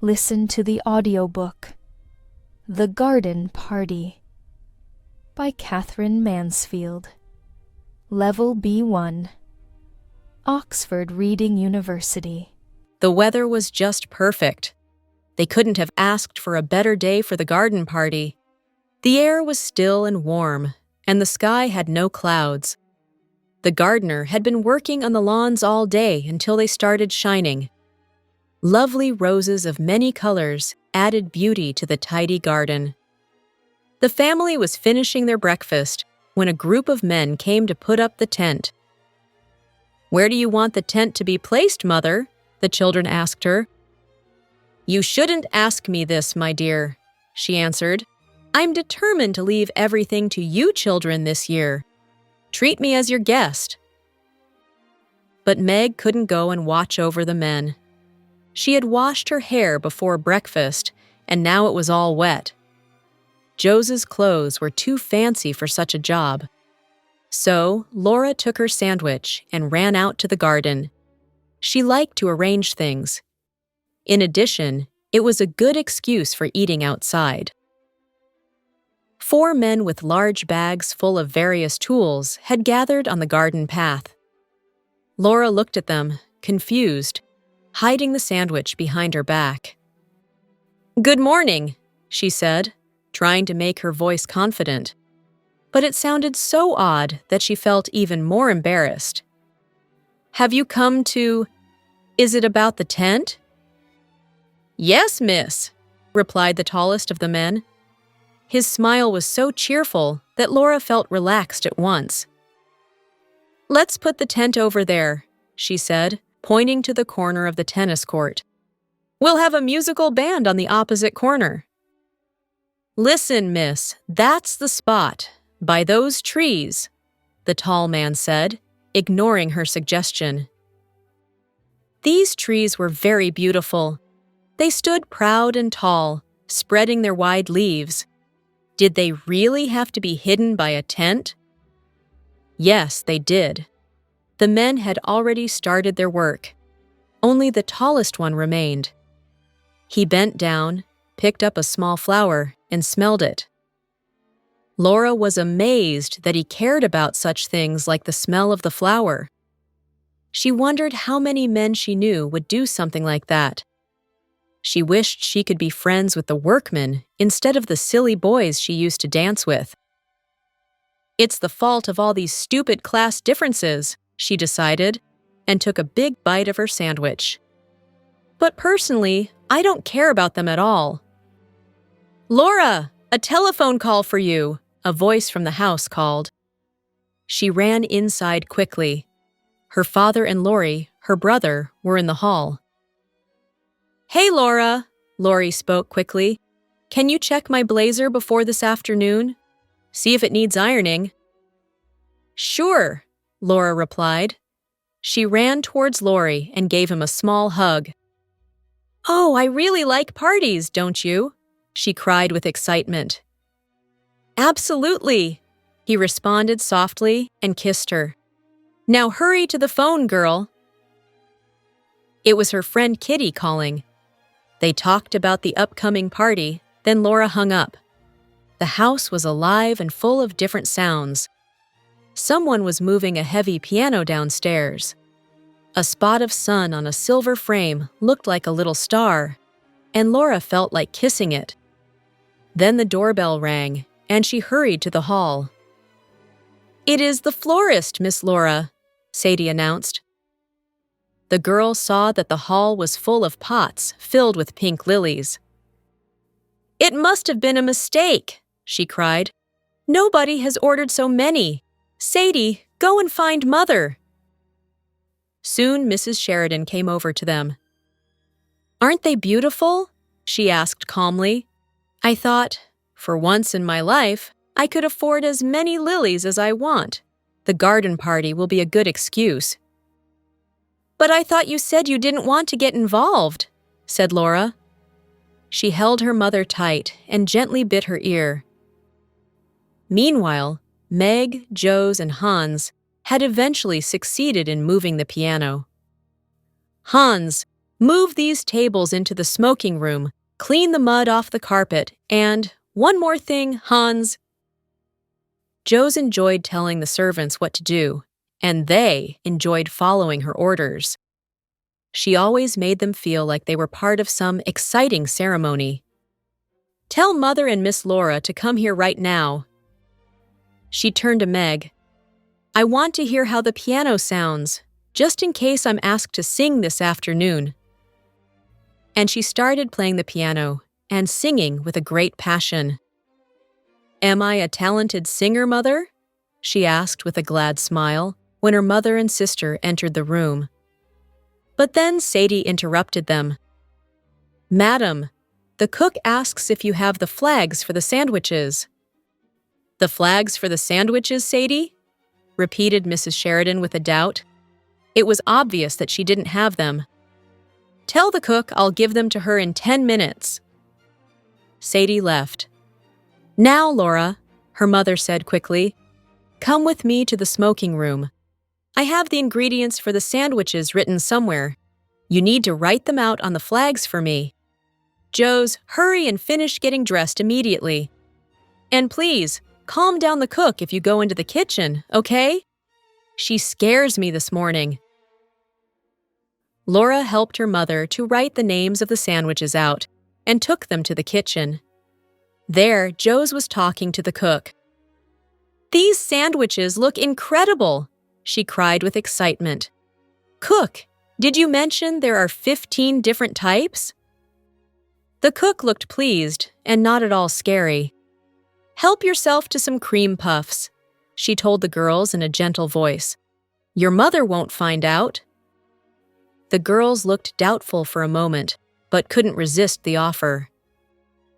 Listen to the audiobook, The Garden Party by Katherine Mansfield. Level B1, Oxford Reading University. The weather was just perfect. They couldn't have asked for a better day for the garden party. The air was still and warm, and the sky had no clouds. The gardener had been working on the lawns all day until they started shining. Lovely roses of many colors added beauty to the tidy garden. The family was finishing their breakfast when a group of men came to put up the tent. "Where do you want the tent to be placed, Mother?" the children asked her. "You shouldn't ask me this, my dear," she answered. "I'm determined to leave everything to you children this year. Treat me as your guest." But Meg couldn't go and watch over the men. She had washed her hair before breakfast, and now it was all wet. Joe's clothes were too fancy for such a job. So Laura took her sandwich and ran out to the garden. She liked to arrange things. In addition, it was a good excuse for eating outside. 4 men with large bags full of various tools had gathered on the garden path. Laura looked at them, confused, hiding the sandwich behind her back. "Good morning," she said, trying to make her voice confident. But it sounded so odd that she felt even more embarrassed. "Have you come to... Is it about the tent?" "Yes, miss," replied the tallest of the men. His smile was so cheerful that Laura felt relaxed at once. "Let's put the tent over there," she said, pointing to the corner of the tennis court. "We'll have a musical band on the opposite corner." "Listen, miss, that's the spot, by those trees," the tall man said, ignoring her suggestion. These trees were very beautiful. They stood proud and tall, spreading their wide leaves. Did they really have to be hidden by a tent? Yes, they did. The men had already started their work. Only the tallest one remained. He bent down, picked up a small flower, and smelled it. Laura was amazed that he cared about such things like the smell of the flower. She wondered how many men she knew would do something like that. She wished she could be friends with the workmen instead of the silly boys she used to dance with. "It's the fault of all these stupid class differences," she decided, and took a big bite of her sandwich. "But personally, I don't care about them at all." "Laura, a telephone call for you," a voice from the house called. She ran inside quickly. Her father and Laurie, her brother, were in the hall. "Hey, Laura," Laurie spoke quickly. "Can you check my blazer before this afternoon? See if it needs ironing." "Sure," Laura replied. She ran towards Laurie and gave him a small hug. "Oh, I really like parties, don't you?" she cried with excitement. "Absolutely," he responded softly and kissed her. "Now hurry to the phone, girl." It was her friend Kitty calling. They talked about the upcoming party, then Laura hung up. The house was alive and full of different sounds. Someone was moving a heavy piano downstairs. A spot of sun on a silver frame looked like a little star, and Laura felt like kissing it. Then the doorbell rang, and she hurried to the hall. "It is the florist, Miss Laura," Sadie announced. The girl saw that the hall was full of pots filled with pink lilies. "It must have been a mistake," she cried. "Nobody has ordered so many. Sadie, go and find Mother." Soon Mrs. Sheridan came over to them. "Aren't they beautiful?" she asked calmly. "I thought, for once in my life, I could afford as many lilies as I want. The garden party will be a good excuse." "But I thought you said you didn't want to get involved," said Laura. She held her mother tight and gently bit her ear. Meanwhile, Meg, Joe's, and Hans had eventually succeeded in moving the piano. "Hans, Move these tables into the smoking room, clean the mud off the carpet, and one more thing, Hans. Jo's enjoyed telling the servants what to do, and they enjoyed following her orders. She always made them feel like they were part of some exciting ceremony. Tell Mother and Miss Laura to come here right now. She turned to Meg. I want to hear how the piano sounds, just in case I'm asked to sing this afternoon. And she started playing the piano and singing with a great passion. Am I a talented singer, Mother? She asked with a glad smile when her mother and sister entered the room. But then Sadie interrupted them. Madam, the cook asks if you have the flags for the sandwiches. The flags for the sandwiches, Sadie? Repeated Mrs. Sheridan with a doubt. It was obvious that she didn't have them. Tell the cook I'll give them to her in 10 minutes. Sadie left. Now, Laura, her mother said quickly, come with me to the smoking room. I have the ingredients for the sandwiches written somewhere. You need to write them out on the flags for me. Jo's, hurry and finish getting dressed immediately. And please, calm down the cook if you go into the kitchen, okay? She scares me this morning. Laura helped her mother to write the names of the sandwiches out and took them to the kitchen. There, Jo's was talking to the cook. These sandwiches look incredible, she cried with excitement. Cook, did you mention there are 15 different types? The cook looked pleased and not at all scary. Help yourself to some cream puffs, she told the girls in a gentle voice. Your mother won't find out. The girls looked doubtful for a moment, but couldn't resist the offer.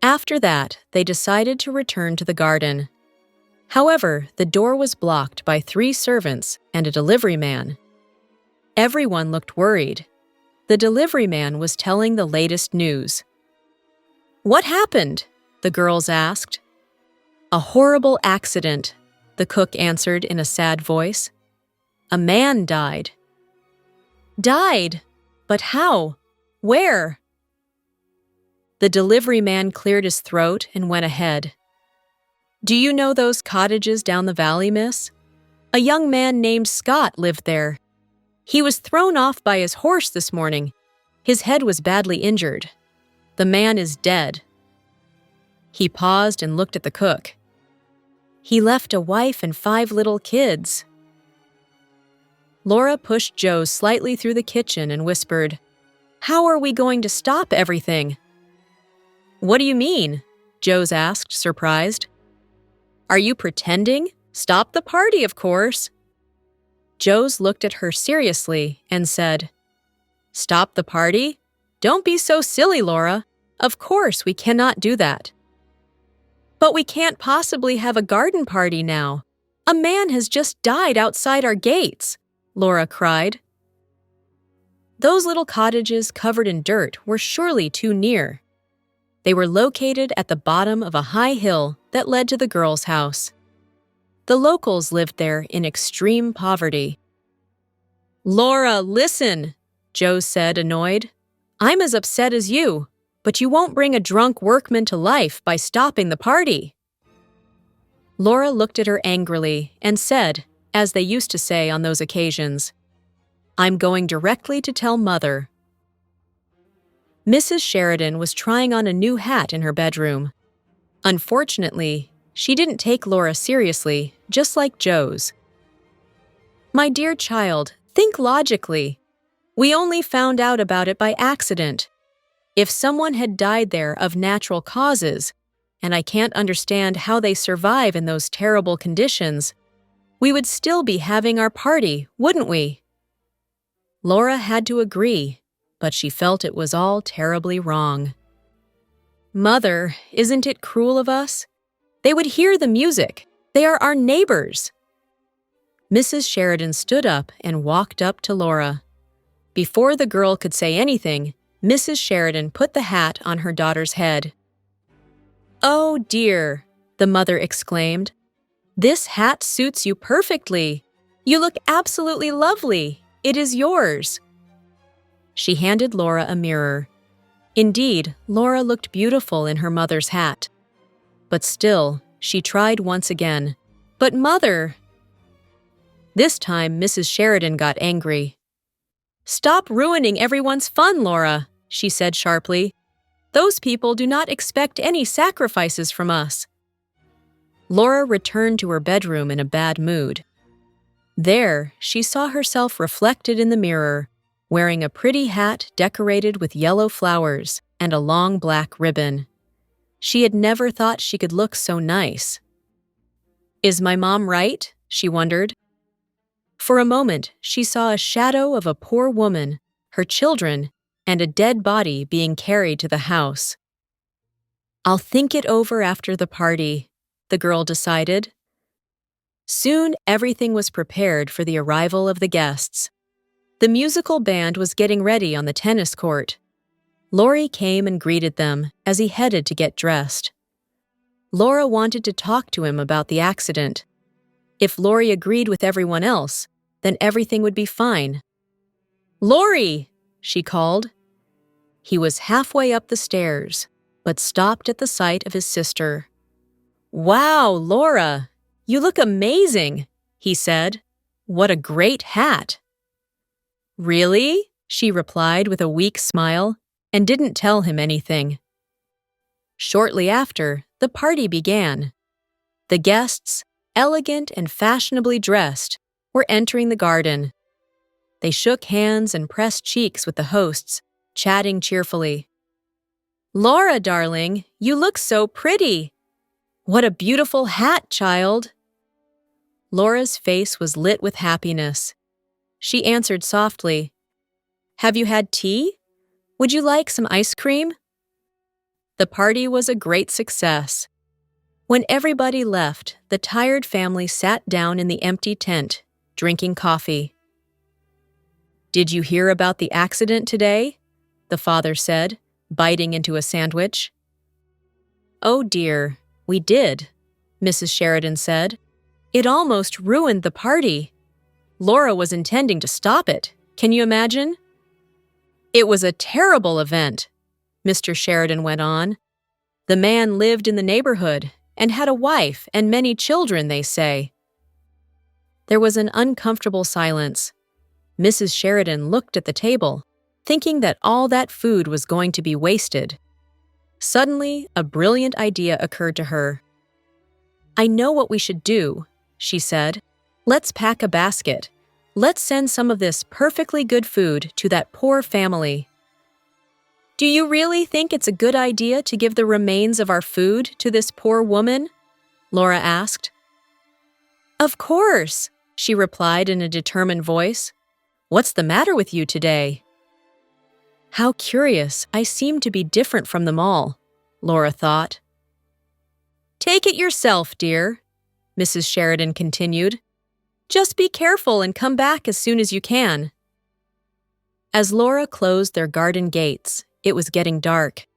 After that, they decided to return to the garden. However, the door was blocked by 3 servants and a delivery man. Everyone looked worried. The delivery man was telling the latest news. What happened? The girls asked. A horrible accident, the cook answered in a sad voice. A man died. Died? But how? Where? The delivery man cleared his throat and went ahead. Do you know those cottages down the valley, miss? A young man named Scott lived there. He was thrown off by his horse this morning. His head was badly injured. The man is dead. He paused and looked at the cook. He left a wife and 5 little kids. Laura pushed Jo slightly through the kitchen and whispered, How are we going to stop everything? What do you mean? Jo asked, surprised. Are you pretending? Stop the party, of course. Jo looked at her seriously and said, Stop the party? Don't be so silly, Laura. Of course we cannot do that. But we can't possibly have a garden party now. A man has just died outside our gates, Laura cried. Those little cottages covered in dirt were surely too near. They were located at the bottom of a high hill that led to the girls' house. The locals lived there in extreme poverty. Laura, listen, Jo said, annoyed. I'm as upset as you, but you won't bring a drunk workman to life by stopping the party. Laura looked at her angrily and said, as they used to say on those occasions, I'm going directly to tell Mother. Mrs. Sheridan was trying on a new hat in her bedroom. Unfortunately, she didn't take Laura seriously, just like Jo's. My dear child, think logically. We only found out about it by accident. If someone had died there of natural causes, and I can't understand how they survive in those terrible conditions, we would still be having our party, wouldn't we? Laura had to agree, but she felt it was all terribly wrong. Mother, isn't it cruel of us? They would hear the music. They are our neighbors. Mrs. Sheridan stood up and walked up to Laura. Before the girl could say anything, Mrs. Sheridan put the hat on her daughter's head. Oh dear, the mother exclaimed. This hat suits you perfectly. You look absolutely lovely. It is yours. She handed Laura a mirror. Indeed, Laura looked beautiful in her mother's hat. But still, she tried once again. "But Mother!" This time, Mrs. Sheridan got angry. "Stop ruining everyone's fun, Laura," she said sharply. "Those people do not expect any sacrifices from us." Laura returned to her bedroom in a bad mood. There, she saw herself reflected in the mirror, wearing a pretty hat decorated with yellow flowers and a long black ribbon. She had never thought she could look so nice. "Is my mom right?" she wondered. For a moment, she saw a shadow of a poor woman, her children, and a dead body being carried to the house. "I'll think it over after the party," the girl decided. Soon, everything was prepared for the arrival of the guests. The musical band was getting ready on the tennis court. Laurie came and greeted them as he headed to get dressed. Laura wanted to talk to him about the accident. If Laurie agreed with everyone else, then everything would be fine. "Laurie!" she called. He was halfway up the stairs, but stopped at the sight of his sister. "Wow, Laura! You look amazing," he said. "What a great hat." "Really?" she replied with a weak smile, and didn't tell him anything. Shortly after, the party began. The guests, elegant and fashionably dressed, were entering the garden. They shook hands and pressed cheeks with the hosts, chatting cheerfully. "Laura, darling, you look so pretty. What a beautiful hat, child." Laura's face was lit with happiness. She answered softly, "Have you had tea? Would you like some ice cream?" The party was a great success. When everybody left, the tired family sat down in the empty tent, drinking coffee. "Did you hear about the accident today?" the father said, biting into a sandwich. "Oh dear, we did," Mrs. Sheridan said. "It almost ruined the party. Laura was intending to stop it. Can you imagine?" "It was a terrible event," Mr. Sheridan went on. "The man lived in the neighborhood and had a wife and many children, they say." There was an uncomfortable silence. Mrs. Sheridan looked at the table, thinking that all that food was going to be wasted. Suddenly, a brilliant idea occurred to her. "I know what we should do," she said. "Let's pack a basket. Let's send some of this perfectly good food to that poor family." "Do you really think it's a good idea to give the remains of our food to this poor woman?" Laura asked. "Of course," she replied in a determined voice. "What's the matter with you today?" How curious, I seem to be different from them all, Laura thought. "Take it yourself, dear," Mrs. Sheridan continued. "Just be careful and come back as soon as you can." As Laura closed their garden gates, it was getting dark.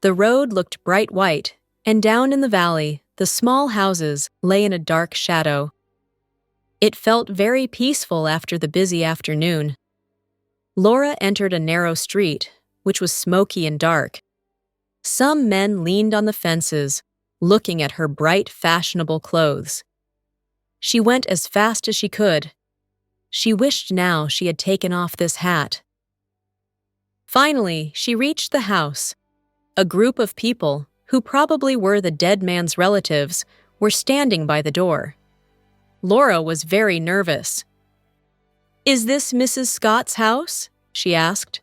The road looked bright white, and down in the valley, the small houses lay in a dark shadow. It felt very peaceful after the busy afternoon. Laura entered a narrow street, which was smoky and dark. Some men leaned on the fences, looking at her bright, fashionable clothes. She went as fast as she could. She wished now she had taken off this hat. Finally, she reached the house. A group of people, who probably were the dead man's relatives, were standing by the door. Laura was very nervous. "Is this Mrs. Scott's house?" she asked.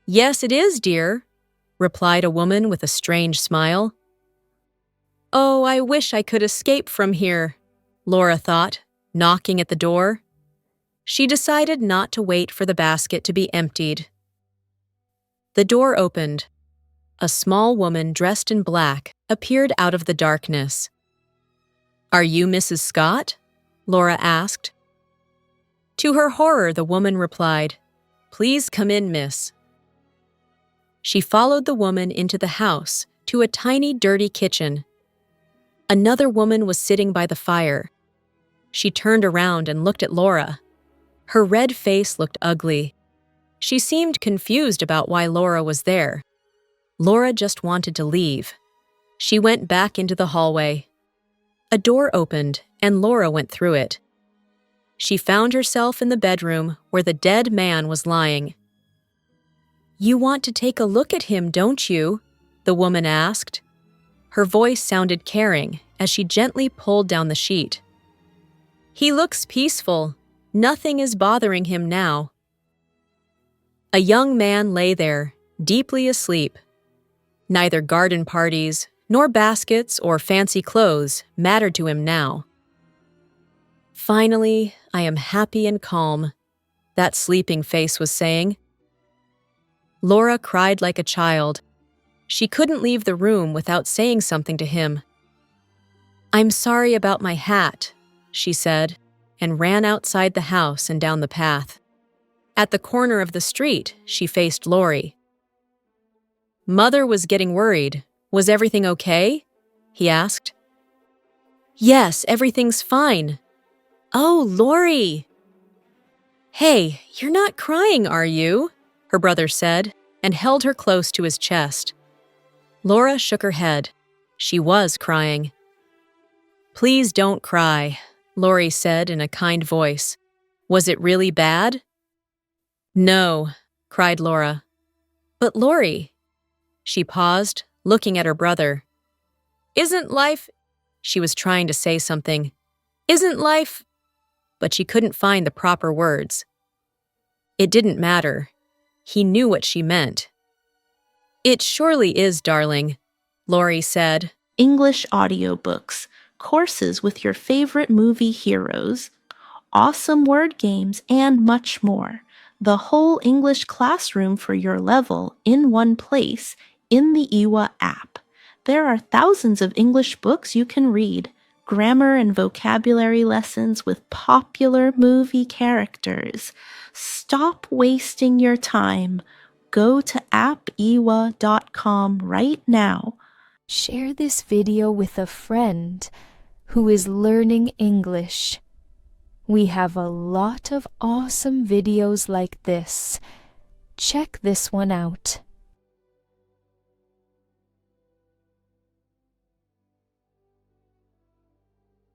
"Yes, it is, dear," replied a woman with a strange smile. "Oh, I wish I could escape from here," Laura thought, knocking at the door. She decided not to wait for the basket to be emptied. The door opened. A small woman dressed in black appeared out of the darkness. "Are you Mrs. Scott?" Laura asked. To her horror, the woman replied, "Please come in, miss." She followed the woman into the house to a tiny, dirty kitchen. Another woman was sitting by the fire. She turned around and looked at Laura. Her red face looked ugly. She seemed confused about why Laura was there. Laura just wanted to leave. She went back into the hallway. A door opened, and Laura went through it. She found herself in the bedroom where the dead man was lying. "You want to take a look at him, don't you?" the woman asked. Her voice sounded caring as she gently pulled down the sheet. "He looks peaceful. Nothing is bothering him now." A young man lay there, deeply asleep. Neither garden parties, nor baskets or fancy clothes mattered to him now. "Finally, I am happy and calm," that sleeping face was saying. Laura cried like a child. She couldn't leave the room without saying something to him. "I'm sorry about my hat," she said, and ran outside the house and down the path. At the corner of the street, she faced Laurie. "Mother was getting worried. Was everything okay?" he asked. "Yes, everything's fine." "Oh, Laurie!" "Hey, you're not crying, are you?" her brother said, and held her close to his chest. Laura shook her head. She was crying. "Please don't cry," Laurie said in a kind voice. "Was it really bad?" "No," cried Laura. "But Laurie..." She paused, looking at her brother. "Isn't life..." She was trying to say something. "Isn't life..." But she couldn't find the proper words. It didn't matter. He knew what she meant. "It surely is, darling," Laurie said. English audiobooks, courses with your favorite movie heroes, awesome word games, and much more. The whole English classroom for your level in one place in the EWA app. There are thousands of English books you can read, grammar and vocabulary lessons with popular movie characters. Stop wasting your time. Go to appewa.com right now. Share this video with a friend who is learning English. We have a lot of awesome videos like this. Check this one out.